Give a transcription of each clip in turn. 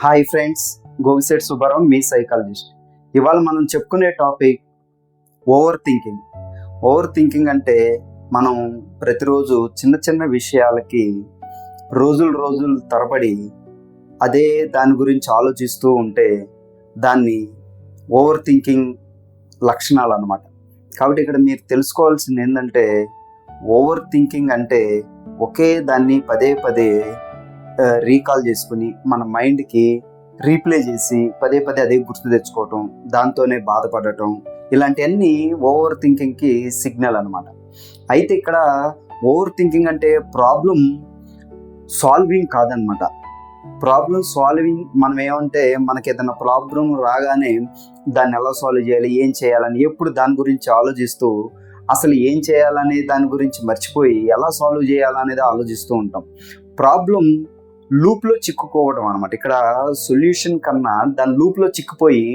Hi friends, గోవిశెట్టి Subbarao మీ psychologist. ఇవాళ మనం చెప్పుకునే topic over thinking. Over thinking అంటే మనం ప్రతిరోజు చిన్న చిన్న విషయాలకి రోజులు తరబడి అదే దాని గురించి ఆలోచిస్తూ ఉంటే దాన్ని ఓవర్ థింకింగ్ లక్షణాలు అన్నమాట. కాబట్టి ఇక్కడ మీరు తెలుసుకోవాల్సింది ఏంటంటే, ఓవర్ థింకింగ్ అంటే ఒకే దాన్ని పదే పదే రీకాల్ చేసుకుని మన మైండ్కి రీప్లే చేసి పదే అదే గుర్తు తెచ్చుకోవటం, దాంతోనే బాధపడటం, ఇలాంటివన్నీ ఓవర్ థింకింగ్కి సిగ్నల్ అనమాట. అయితే ఇక్కడ ఓవర్ థింకింగ్ అంటే ప్రాబ్లం సాల్వింగ్ కాదనమాట. ప్రాబ్లం సాల్వింగ్ మనం ఏమంటే, మనకి ఏదైనా ప్రాబ్లం రాగానే దాన్ని ఎలా సాల్వ్ చేయాలి, ఏం చేయాలని ఎప్పుడు దాని గురించి ఆలోచిస్తూ అసలు ఏం చేయాలనే దాని గురించి మర్చిపోయి ఎలా సాల్వ్ చేయాలనేది ఆలోచిస్తూ ఉంటాం. ప్రాబ్లం లూప్లో చిక్కుకోవడం అనమాట. ఇక్కడ సొల్యూషన్ కన్నా దాని లూప్లో చిక్కుపోయి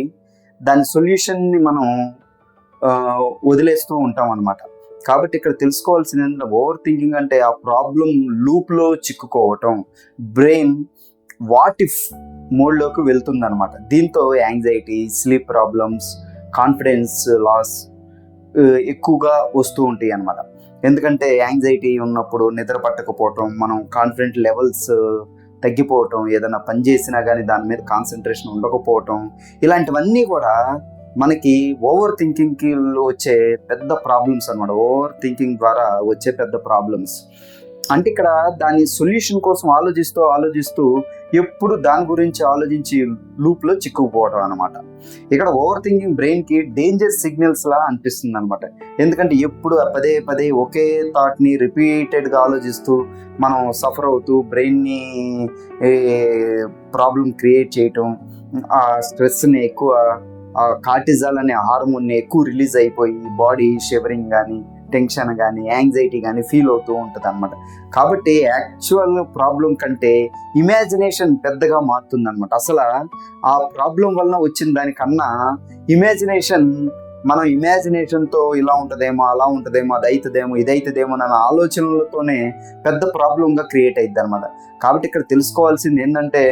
దాని సొల్యూషన్ని మనం వదిలేస్తూ ఉంటాం అనమాట. కాబట్టి ఇక్కడ తెలుసుకోవాల్సింది ఏంటంటే, ఓవర్ థింకింగ్ అంటే ఆ ప్రాబ్లం లూప్లో చిక్కుకోవటం, బ్రెయిన్ వాట్ ఇఫ్ మోడ్లోకి వెళ్తుందనమాట. దీంతో anxiety, sleep problems, confidence loss ఎక్కువగా వస్తూ ఉంటాయి అన్నమాట. ఎందుకంటే యాంగ్జైటీ ఉన్నప్పుడు నిద్ర పట్టకపోవటం, మనం కాన్ఫిడెంట్ లెవెల్స్ తగ్గిపోవటం, ఏదైనా పని చేసినా కానీ దాని మీద కాన్సన్ట్రేషన్ ఉండకపోవటం, ఇలాంటివన్నీ కూడా మనకి ఓవర్ థింకింగ్కి వచ్చే పెద్ద ప్రాబ్లమ్స్ అన్నమాట. ఓవర్ థింకింగ్ ద్వారా వచ్చే పెద్ద ప్రాబ్లమ్స్ అంటే ఇక్కడ దాని సొల్యూషన్ కోసం ఆలోచిస్తూ ఎప్పుడు దాని గురించి ఆలోచించి లూప్లో చిక్కుకుపోవడం అనమాట. ఇక్కడ ఓవర్ థింకింగ్ బ్రెయిన్కి డేంజర్ సిగ్నల్స్ లా అనిపిస్తుంది అనమాట. ఎందుకంటే ఎప్పుడు పదే ఒకే థాట్ని రిపీటెడ్గా ఆలోచిస్తూ మనం సఫర్ అవుతూ బ్రెయిన్ని ప్రాబ్లం క్రియేట్ చేయటం, ఆ స్ట్రెస్ని ఎక్కువ, ఆ కార్టిజాల్ అనే హార్మోన్ని ఎక్కువ రిలీజ్ అయిపోయి బాడీ షివరింగ్ కానీ, టెన్షన్ కానీ, యాంగ్జైటీ కానీ ఫీల్ అవుతూ ఉంటుంది అనమాట. కాబట్టి యాక్చువల్ ప్రాబ్లం కంటే ఇమాజినేషన్ పెద్దగా మారుతుంది అనమాట. అసలు ఆ ప్రాబ్లం వలన వచ్చిన దానికన్నా మనం ఇమాజినేషన్తో ఇలా ఉంటుందేమో, అలా ఉంటుందేమో, అది అవుతుందేమో, ఇది అవుతుందేమో అన్న ఆలోచనలతోనే పెద్ద ప్రాబ్లంగా క్రియేట్ అవుతుంది అనమాట. కాబట్టి ఇక్కడ తెలుసుకోవాల్సింది ఏంటంటే,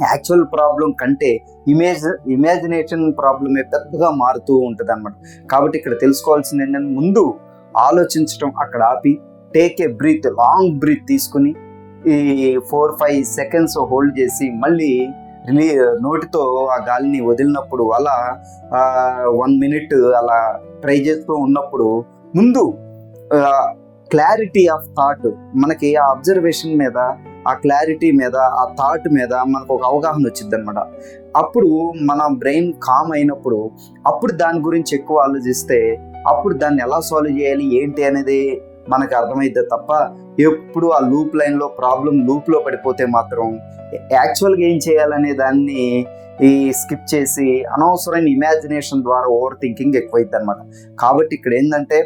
యాక్చువల్ ప్రాబ్లం కంటే ఇమాజినేషన్ ప్రాబ్లమే పెద్దగా మారుతూ ఉంటుంది అనమాట. కాబట్టి ఇక్కడ తెలుసుకోవాల్సింది ఏంటంటే, ముందు ఆలోచించడం అక్కడ ఆపి take a breath, long breath తీసుకుని ఈ 4-5 సెకండ్స్ హోల్డ్ చేసి మళ్ళీ నోటితో ఆ గాలిని వదిలినప్పుడు అలా 1 మినిట్ అలా ట్రై చేస్తూ ఉన్నప్పుడు ముందు క్లారిటీ ఆఫ్ థాట్, మనకి ఆ అబ్జర్వేషన్ మీద, ఆ క్లారిటీ మీద, ఆ థాట్ మీద మనకు ఒక అవగాహన వచ్చింది అనమాట. అప్పుడు మన బ్రెయిన్ కామ్ అయినప్పుడు అప్పుడు దాని గురించి ఎక్కువ ఆలోచిస్తే అప్పుడు దాన్ని ఎలా సాల్వ్ చేయాలి ఏంటి అనేది మనకు అర్థమైద్ది తప్ప, ఎప్పుడు ఆ లూప్ లైన్లో ప్రాబ్లం లూప్లో పడిపోతే మాత్రం యాక్చువల్గా ఏం చేయాలనే దాన్ని స్కిప్ చేసి అనవసరమైన ఇమాజినేషన్ ద్వారా ఓవర్ థింకింగ్ ఎక్కువైద్ది అనమాట. కాబట్టి ఇక్కడ ఏంటంటే,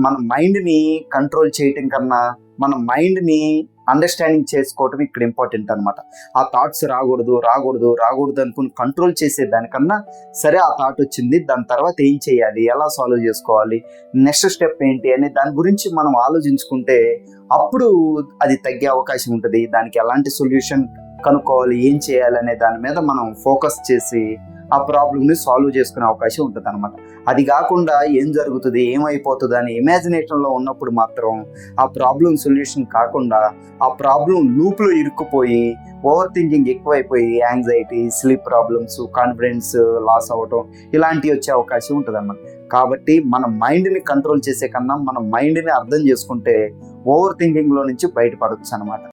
మన మైండ్ని కంట్రోల్ చేయటం కన్నా మన మైండ్ని అండర్స్టాండింగ్ చేసుకోవటం ఇక్కడ ఇంపార్టెంట్ అనమాట. ఆ థాట్స్ రాకూడదు అనుకుని కంట్రోల్ చేసే దానికన్నా, సరే ఆ థాట్ వచ్చింది, దాని తర్వాత ఏం చేయాలి, ఎలా సాల్వ్ చేసుకోవాలి, నెక్స్ట్ స్టెప్ ఏంటి అనే దాని గురించి మనం ఆలోచించుకుంటే అప్పుడు అది తగ్గే అవకాశం ఉంటుంది. దానికి ఎలాంటి సొల్యూషన్ కనుక్కోవాలి, ఏం చేయాలి అనే దాని మీద మనం ఫోకస్ చేసి ఆ ప్రాబ్లమ్ని సాల్వ్ చేసుకునే అవకాశం ఉంటుంది అనమాట. అది కాకుండా ఏం జరుగుతుంది, ఏమైపోతుంది అని ఇమాజినేషన్లో ఉన్నప్పుడు మాత్రం ఆ ప్రాబ్లం సొల్యూషన్ కాకుండా ఆ ప్రాబ్లం లూప్లో ఇరుక్కుపోయి ఓవర్ థింకింగ్ ఎక్కువైపోయి anxiety, sleep problems, confidence loss అవ్వటం, ఇలాంటివి వచ్చే అవకాశం ఉంటుంది అన్నమాట. కాబట్టి మన మైండ్ని కంట్రోల్ చేసే కన్నా మన మైండ్ని అర్థం చేసుకుంటే ఓవర్ థింకింగ్లో నుంచి బయటపడవచ్చు అనమాట.